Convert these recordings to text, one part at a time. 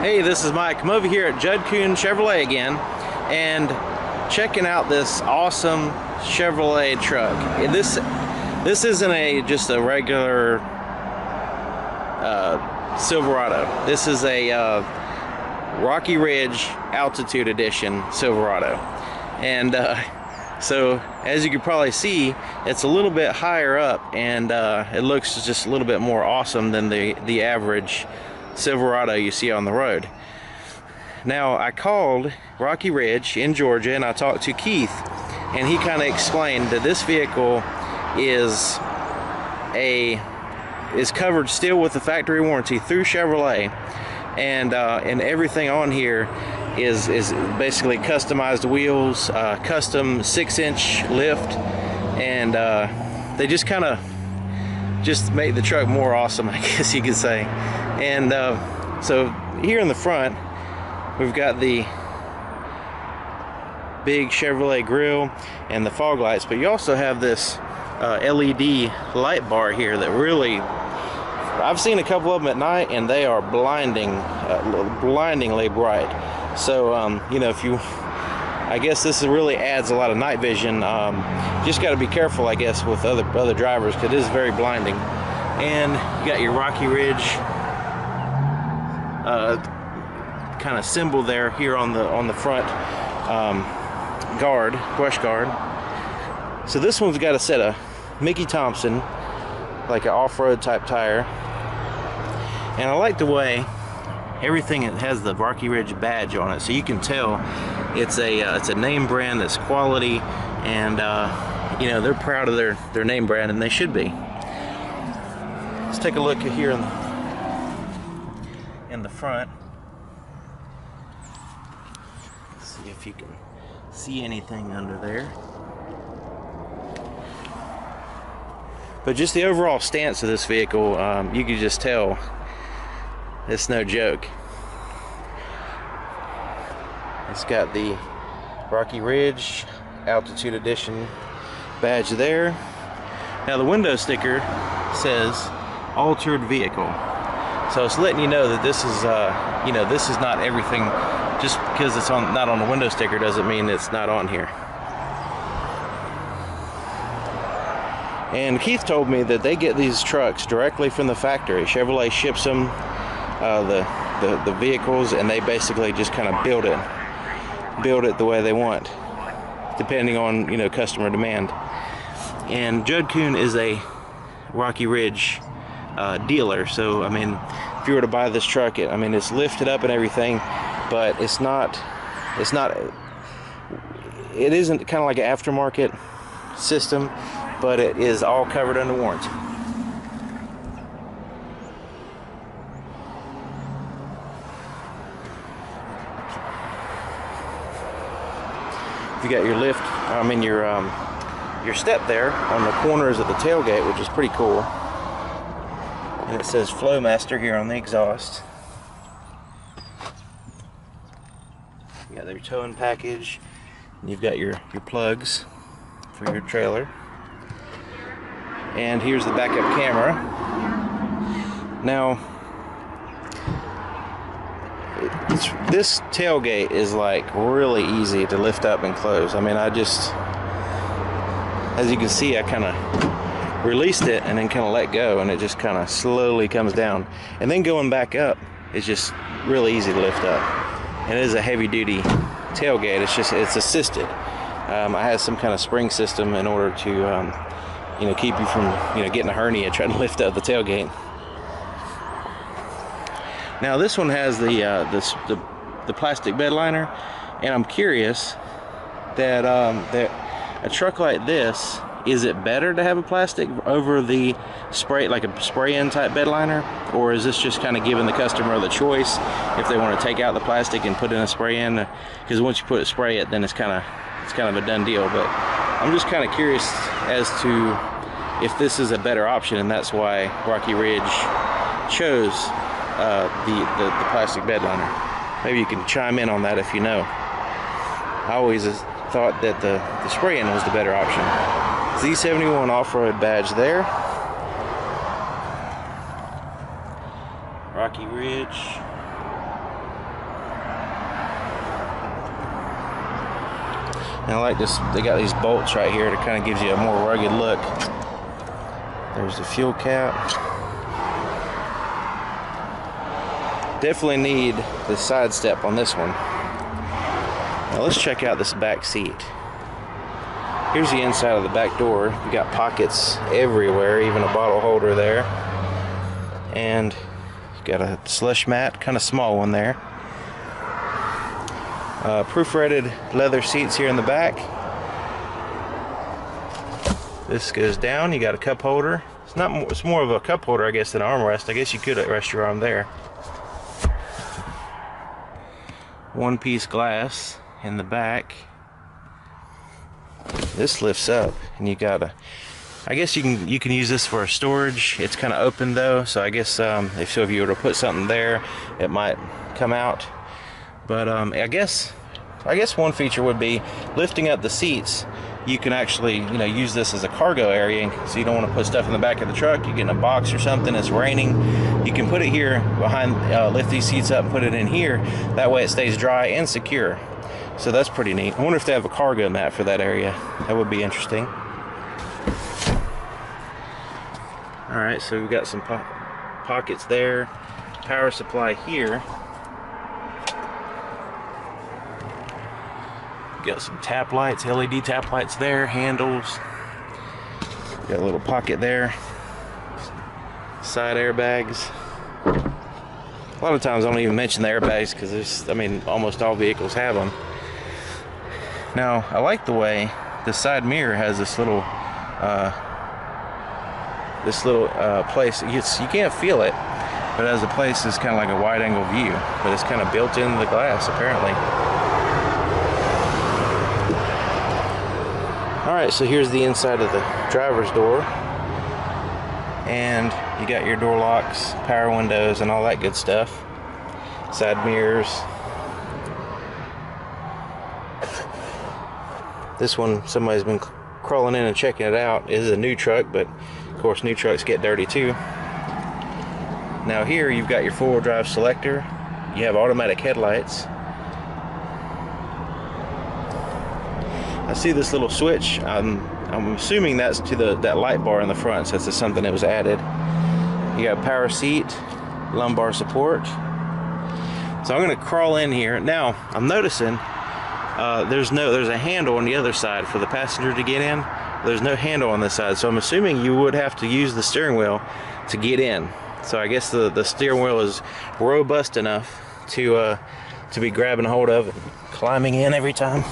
Hey, this is Mike. I'm over here at Judd Kuhn Chevrolet again and checking out this awesome Chevrolet truck. This isn't just a regular Silverado. This is a Rocky Ridge Altitude Edition Silverado. And so as you can probably see, it's a little bit higher up, and it looks just a little bit more awesome than the average Silverado you see on the road. Now, I called Rocky Ridge in Georgia and I talked to Keith, and he kind of explained that this vehicle is covered still with the factory warranty through Chevrolet, and everything on here is basically customized wheels, custom 6-inch lift, and they just kind of make the truck more awesome, I guess you could say. And so here in the front, we've got the big Chevrolet grille and the fog lights, but you also have this LED light bar here that really, I've seen a couple of them at night, and they are blindingly bright. So you know, I guess this really adds a lot of night vision. Just got to be careful, I guess, with other drivers, because it is very blinding. And you got your Rocky Ridge kind of symbol there here on the front brush guard. So this one's got a set of Mickey Thompson, like an off-road type tire, and I like the way everything, it has the Rocky Ridge badge on it, so you can tell it's a name brand that's quality, and you know, they're proud of their name brand, and they should be. Let's take a look here in the front. Let's see if you can see anything under there. But just the overall stance of this vehicle, you can just tell it's no joke. It's got the Rocky Ridge Altitude Edition badge there. Now the window sticker says altered vehicle, so it's letting you know that this is you know, this is not everything. Just because it's not on the window sticker doesn't mean it's not on here. And Keith told me that they get these trucks directly from the factory. Chevrolet ships them the vehicles, and they basically just kind of build it the way they want, depending on, you know, customer demand. And Judd Kuhn is a Rocky Ridge dealer, so I mean, if you were to buy this truck, I mean, it's lifted up and everything, but it isn't kind of like an aftermarket system, but it is all covered under warranty. You got your lift, your step there on the corners of the tailgate, which is pretty cool. And it says Flowmaster here on the exhaust. You got your towing package, and you've got your plugs for your trailer. And here's the backup camera. Now, this tailgate is like really easy to lift up and close. I mean, as you can see, I kind of released it and then kind of let go, and it just kind of slowly comes down. And then going back up is just really easy to lift up. And it is a heavy-duty tailgate. It's assisted. I have some kind of spring system in order to you know, keep you from, you know, getting a hernia trying to lift up the tailgate. Now this one has the plastic bed liner, and I'm curious that a truck like this, is it better to have a plastic over the spray, like a spray-in type bed liner, or is this just kind of giving the customer the choice if they want to take out the plastic and put in a spray-in? Because once you spray it, then it's kind of a done deal. But I'm just kind of curious as to if this is a better option, and that's why Rocky Ridge chose the plastic bed liner. Maybe you can chime in on that if you know. I always thought that the spray-in was the better option. Z71 off-road badge there. Rocky Ridge. And I like this, they got these bolts right here to kind of gives you a more rugged look. There's the fuel cap. Definitely need the side step on this one. Now let's check out this back seat. Here's the inside of the back door. You got pockets everywhere, even a bottle holder there. And you've got a slush mat, kind of small one there. Proof-rated leather seats here in the back. This goes down. You got a cup holder. It's not. It's more of a cup holder, I guess, than an armrest. I guess you could rest your arm there. One-piece glass in the back. This lifts up, and you got a. I guess you can use this for a storage. It's kind of open though, so I guess if you were to put something there, it might come out. But I guess one feature would be lifting up the seats. You can actually, use this as a cargo area, so you don't want to put stuff in the back of the truck. You get in a box or something, it's raining, you can put it here behind, lift these seats up and put it in here. That way it stays dry and secure. So that's pretty neat. I wonder if they have a cargo mat for that area. That would be interesting. Alright, so we've got some pockets there. Power supply here. Got some tap lights, LED tap lights there, handles. Got a little pocket there. Side airbags. A lot of times I don't even mention the airbags because almost all vehicles have them. Now, I like the way the side mirror has this little place. You can't feel it, but as a place, it's kind of like a wide-angle view, but it's kind of built into the glass apparently. Alright, so here's the inside of the driver's door, and you got your door locks, power windows, and all that good stuff. Side mirrors. This one, somebody's been crawling in and checking it out. It is a new truck, but of course new trucks get dirty too. Now here you've got your four-wheel drive selector. You have automatic headlights. I see this little switch. I'm assuming that's to that light bar in the front, since it's something that was added. You got power seat, lumbar support. So I'm going to crawl in here. Now I'm noticing there's a handle on the other side for the passenger to get in. There's no handle on this side, so I'm assuming you would have to use the steering wheel to get in. So I guess the steering wheel is robust enough to be grabbing hold of and climbing in every time.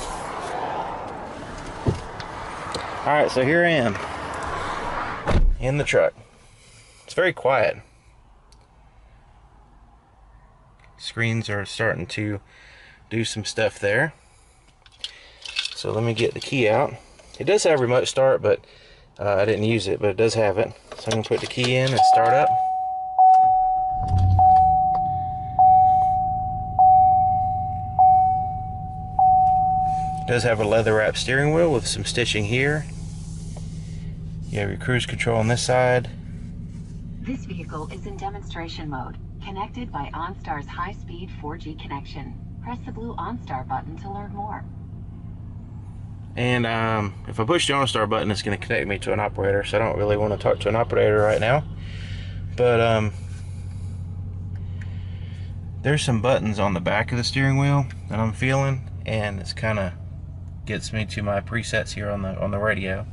Alright, so here I am in the truck. It's very quiet. Screens are starting to do some stuff there. So let me get the key out. It does have remote start, but I didn't use it, but it does have it. So I'm going to put the key in and start up. It does have a leather wrapped steering wheel with some stitching here. You have your cruise control on this side. This vehicle is in demonstration mode, connected by OnStar's high-speed 4G connection. Press the blue OnStar button to learn more. And if I push the OnStar button, it's going to connect me to an operator, so I don't really want to talk to an operator right now. But there's some buttons on the back of the steering wheel that I'm feeling, and it's kind of gets me to my presets here on the radio.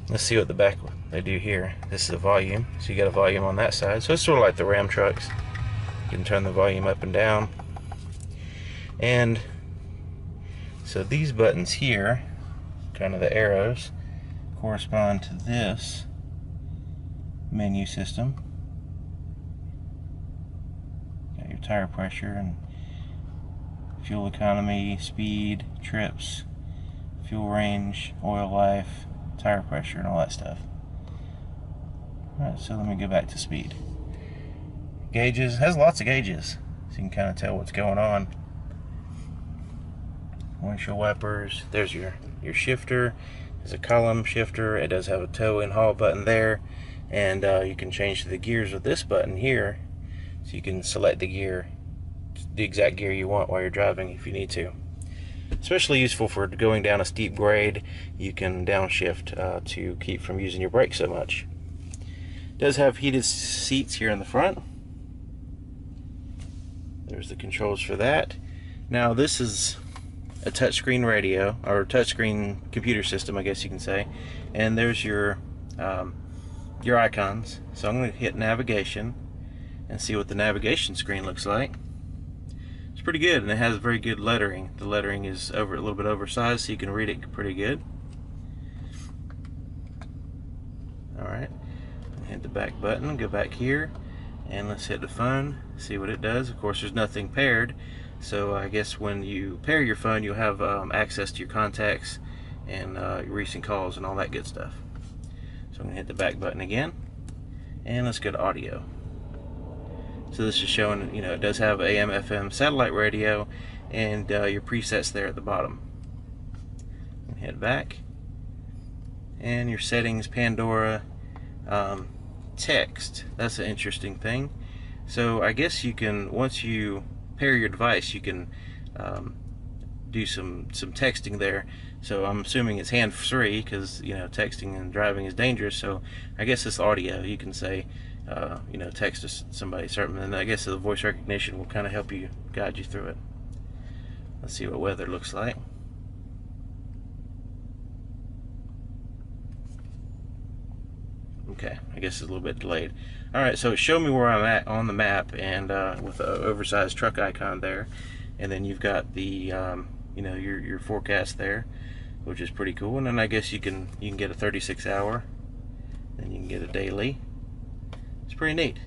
Let's see what the back they do here. This is the volume, so you got a volume on that side. So it's sort of like the Ram trucks. You can turn the volume up and down. And so these buttons here, kind of the arrows, correspond to this menu system. Got your tire pressure and fuel economy, speed, trips, fuel range, oil life, tire pressure, and all that stuff. Alright, so let me go back to speed. Gauges, it has lots of gauges, so you can kind of tell what's going on. Windshield wipers, there's your shifter. There's a column shifter. It does have a tow and haul button there, and you can change the gears with this button here, so you can select the gear, the exact gear you want while you're driving if you need to. especially useful for going down a steep grade. You can downshift to keep from using your brakes so much. It does have heated seats here in the front. There's the controls for that. Now this is a touchscreen radio, or touchscreen computer system, I guess you can say. And there's your icons. So I'm going to hit navigation and see what the navigation screen looks like. It's pretty good, and it has very good lettering. The lettering is a little bit oversized, so you can read it pretty good. Alright, hit the back button, go back here, and let's hit the phone, see what it does. Of course, there's nothing paired, so I guess when you pair your phone, you'll have access to your contacts and your recent calls and all that good stuff. So I'm going to hit the back button again, and let's go to audio. So this is showing, you know, it does have AM, FM, satellite radio, and your presets there at the bottom. Head back, and your settings, Pandora, text. That's an interesting thing. So I guess you can, once you pair your device, you can do some texting there. So I'm assuming it's hands-free, because, you know, texting and driving is dangerous. So I guess it's audio. You can say, you know, text to somebody certain, and I guess the voice recognition will kind of help you, guide you through it. Let's see what weather looks like. Okay, I guess it's a little bit delayed. Alright, so it showed me where I'm at on the map, and with an oversized truck icon there, and then you've got the you know, your forecast there, which is pretty cool. And then I guess you can get a 36-hour, then you can get a daily. It's pretty neat.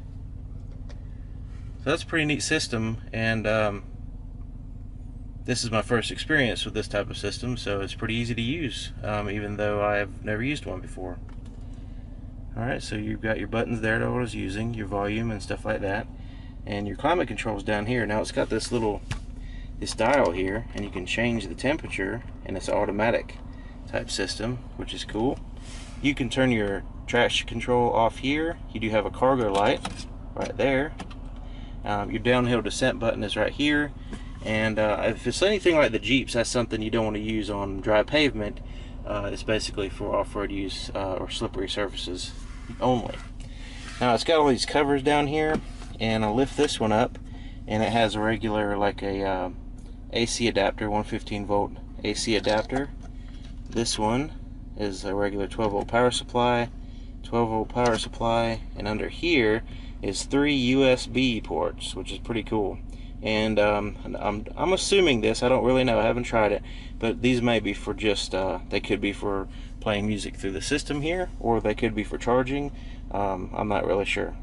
So that's a pretty neat system, and this is my first experience with this type of system, so it's pretty easy to use, even though I've never used one before. Alright, so you've got your buttons there that I was using, your volume and stuff like that, and your climate controls down here. Now it's got this dial here, and you can change the temperature, and it's an automatic type system, which is cool. You can turn your traction control off here. You do have a cargo light right there. Your downhill descent button is right here, and if it's anything like the Jeeps, that's something you don't want to use on dry pavement. It's basically for off-road use or slippery surfaces only. Now it's got all these covers down here, and I'll lift this one up, and it has a regular, like a AC adapter, 115 volt AC adapter. This one is a regular 12 volt power supply, 12 volt power supply, and under here is 3 USB ports, which is pretty cool. And I'm assuming this, I don't really know, I haven't tried it, but these may be for just they could be for playing music through the system here, or they could be for charging. I'm not really sure.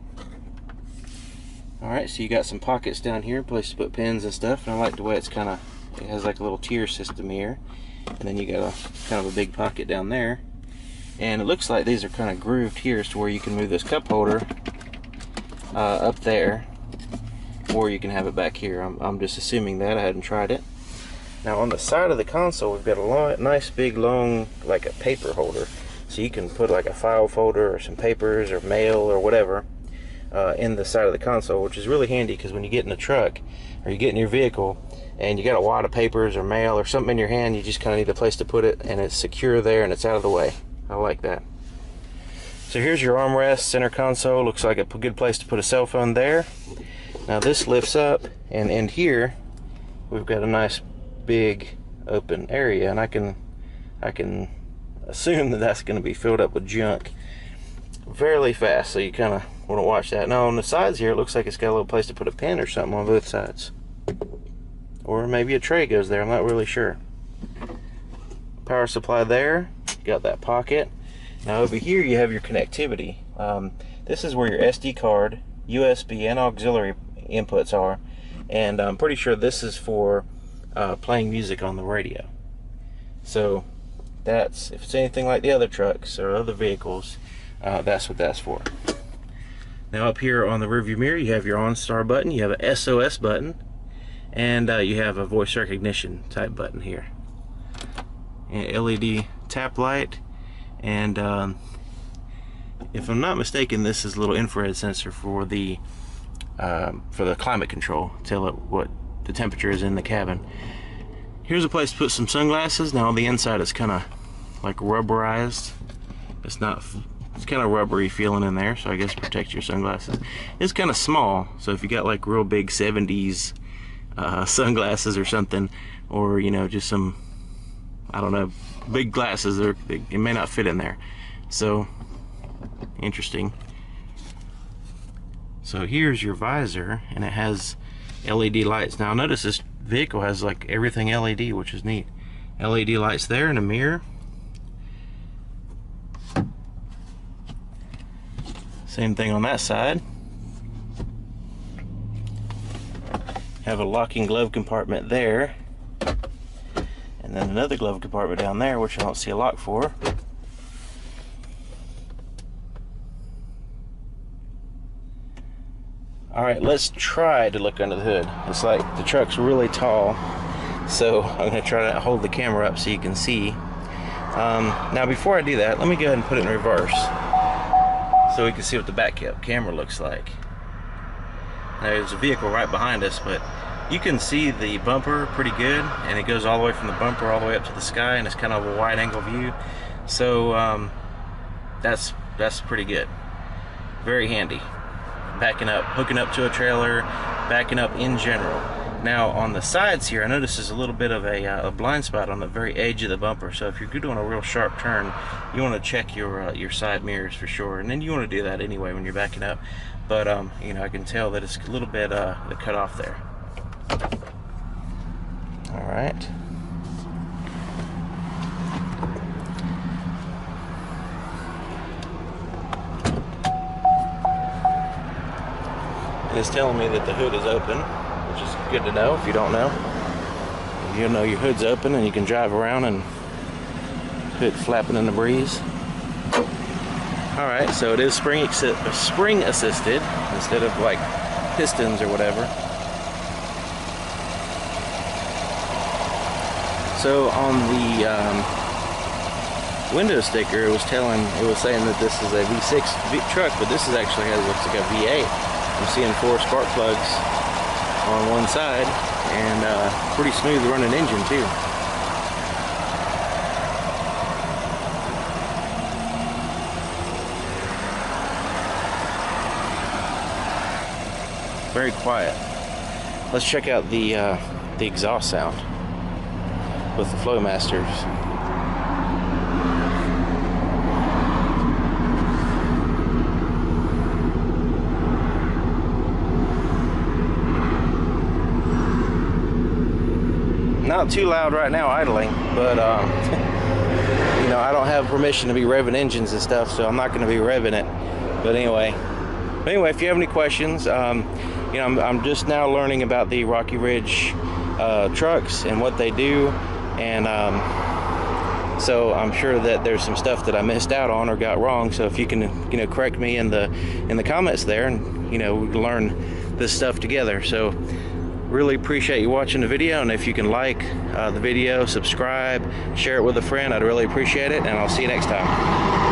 Alright, so you got some pockets down here, place to put pins and stuff, and I like the way it has like a little tier system here, and then you got kind of a big pocket down there, and it looks like these are kind of grooved here, to where you can move this cup holder up there, or you can have it back here. I'm just assuming that, I hadn't tried it. Now on the side of the console, we've got a nice big long, like a paper holder, so you can put like a file folder or some papers or mail or whatever in the side of the console, which is really handy, because when you get in a truck or you get in your vehicle and you got a wad of papers or mail or something in your hand, you just kind of need a place to put it, and it's secure there and it's out of the way. I like that. So here's your armrest, center console. Looks like a good place to put a cell phone there. Now this lifts up, and in here we've got a nice big open area, and I can assume that that's going to be filled up with junk fairly fast, so you kind of want to watch that. Now on the sides here, it looks like it's got a little place to put a pen or something on both sides, or maybe a tray goes there, I'm not really sure. Power supply there, got that pocket. Now over here you have your connectivity. This is where your SD card, USB, and auxiliary inputs are, and I'm pretty sure this is for playing music on the radio. So that's, if it's anything like the other trucks or other vehicles, that's what that's for. Now up here on the rearview mirror, you have your OnStar button, you have a SOS button, and you have a voice recognition type button here. And LED tap light, and if I'm not mistaken, this is a little infrared sensor for the climate control, tell it what the temperature is in the cabin. Here's a place to put some sunglasses. Now on the inside it's kind of like rubberized. It's not, it's kind of rubbery feeling in there, so I guess protect your sunglasses. It's kind of small, so if you got like real big 70s sunglasses or something, or you know, just some, I don't know, big glasses, it may not fit in there. So interesting. So here's your visor, and it has LED lights. Now notice this vehicle has like everything LED, which is neat. LED lights there and a mirror. Same thing on that side. Have a locking glove compartment there, and then another glove compartment down there, which I don't see a lock for. Alright, let's try to look under the hood. It's like the truck's really tall, so I'm going to try to hold the camera up so you can see. Now before I do that, let me go ahead and put it in reverse so we can see what the back camera looks like. Now there's a vehicle right behind us, but you can see the bumper pretty good, and it goes all the way from the bumper all the way up to the sky, and it's kind of a wide angle view. So that's pretty good. Very handy. Backing up, hooking up to a trailer, backing up in general. Now on the sides here, I notice there's a little bit of a blind spot on the very edge of the bumper. So if you're doing a real sharp turn, you want to check your side mirrors for sure, and then you want to do that anyway when you're backing up. But you know, I can tell that it's a little bit cut off there. All right. It's telling me that the hood is open, which is good to know if you don't know. You'll know your hood's open and you can drive around and hood flapping in the breeze. Alright, so it is spring assisted instead of like pistons or whatever. So on the window sticker, it was saying that this is a V6 truck, but this actually looks like a V8. I'm seeing 4 spark plugs on one side, and pretty smooth running engine too. Very quiet. Let's check out the exhaust sound with the Flowmasters. Not too loud right now idling, but you know, I don't have permission to be revving engines and stuff, so I'm not going to be revving it. But anyway, if you have any questions, you know, I'm just now learning about the Rocky Ridge trucks and what they do, and so I'm sure that there's some stuff that I missed out on or got wrong. So if you can, you know, correct me in the comments there, and you know, we can learn this stuff together. So really appreciate you watching the video, and if you can like the video, subscribe, share it with a friend, I'd really appreciate it, and I'll see you next time.